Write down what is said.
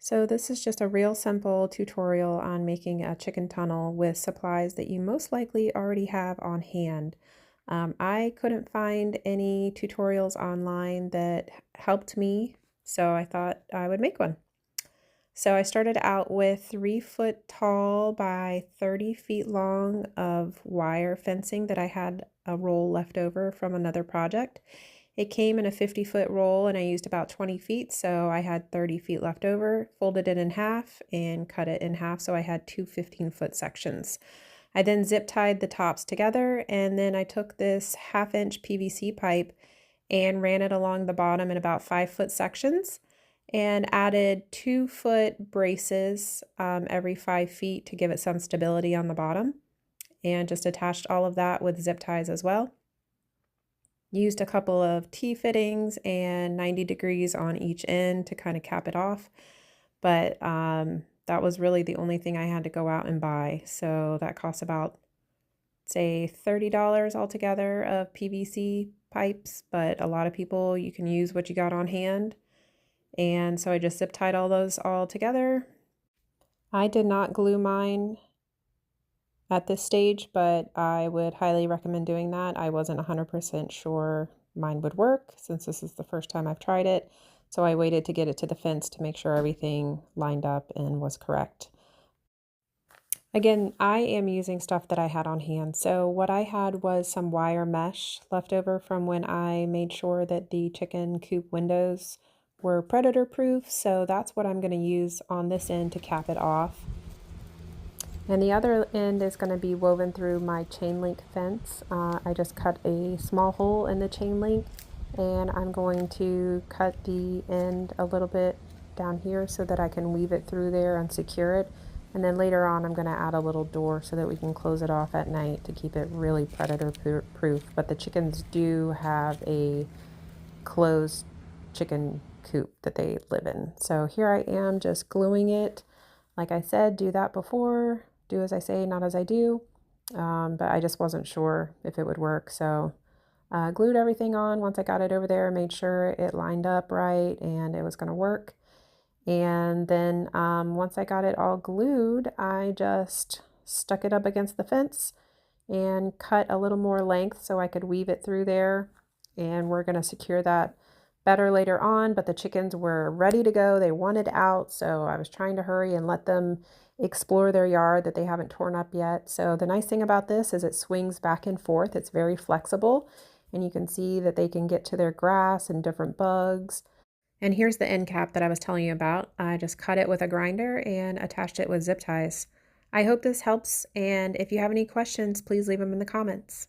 So this is just a real simple tutorial on making a chicken tunnel with supplies that you most likely already have on hand. I couldn't find any tutorials online that helped me, so I thought I would make one. So I started out with 3 foot tall by 30 feet long of wire fencing that I had a roll left over from another project. It came in a 50-foot roll and I used about 20 feet, so I had 30 feet left over, folded it in half and cut it in half, so I had two 15-foot sections. I then zip tied the tops together, and then I took this 1/2 inch PVC pipe and ran it along the bottom in about 5-foot sections and added 2-foot braces every 5 feet to give it some stability on the bottom, and just attached all of that with zip ties as well. Used a couple of T-fittings and 90 degrees on each end to kind of cap it off, but that was really the only thing I had to go out and buy. So that cost about, say, $30 altogether of PVC pipes, but a lot of people, you can use what you got on hand. And so I just zip tied all those all together. I did not glue mine at this stage, but I would highly recommend doing that. I wasn't 100% sure mine would work since this is the first time I've tried it. So I waited to get it to the fence to make sure everything lined up and was correct. Again, I am using stuff that I had on hand. So what I had was some wire mesh left over from when I made sure that the chicken coop windows were predator proof. So that's what I'm going to use on this end to cap it off. And the other end is going to be woven through my chain link fence. I just cut a small hole in the chain link, and I'm going to cut the end a little bit down here so that I can weave it through there and secure it. And then later on I'm going to add a little door so that we can close it off at night to keep it really predator proof. But the chickens do have a closed chicken coop that they live in. So here I am just gluing it. Like I said, do that before. Do as I say, not as I do. But I just wasn't sure if it would work. So glued everything on once I got it over there, made sure it lined up right and it was going to work. And then once I got it all glued, I just stuck it up against the fence and cut a little more length so I could weave it through there. And we're going to secure that better later on, but the chickens were ready to go. They wanted out, so I was trying to hurry and let them explore their yard that they haven't torn up yet. So the nice thing about this is it swings back and forth. It's very flexible, and you can see that they can get to their grass and different bugs. And here's the end cap that I was telling you about. I just cut it with a grinder and attached it with zip ties. I hope this helps, and if you have any questions, please leave them in the comments.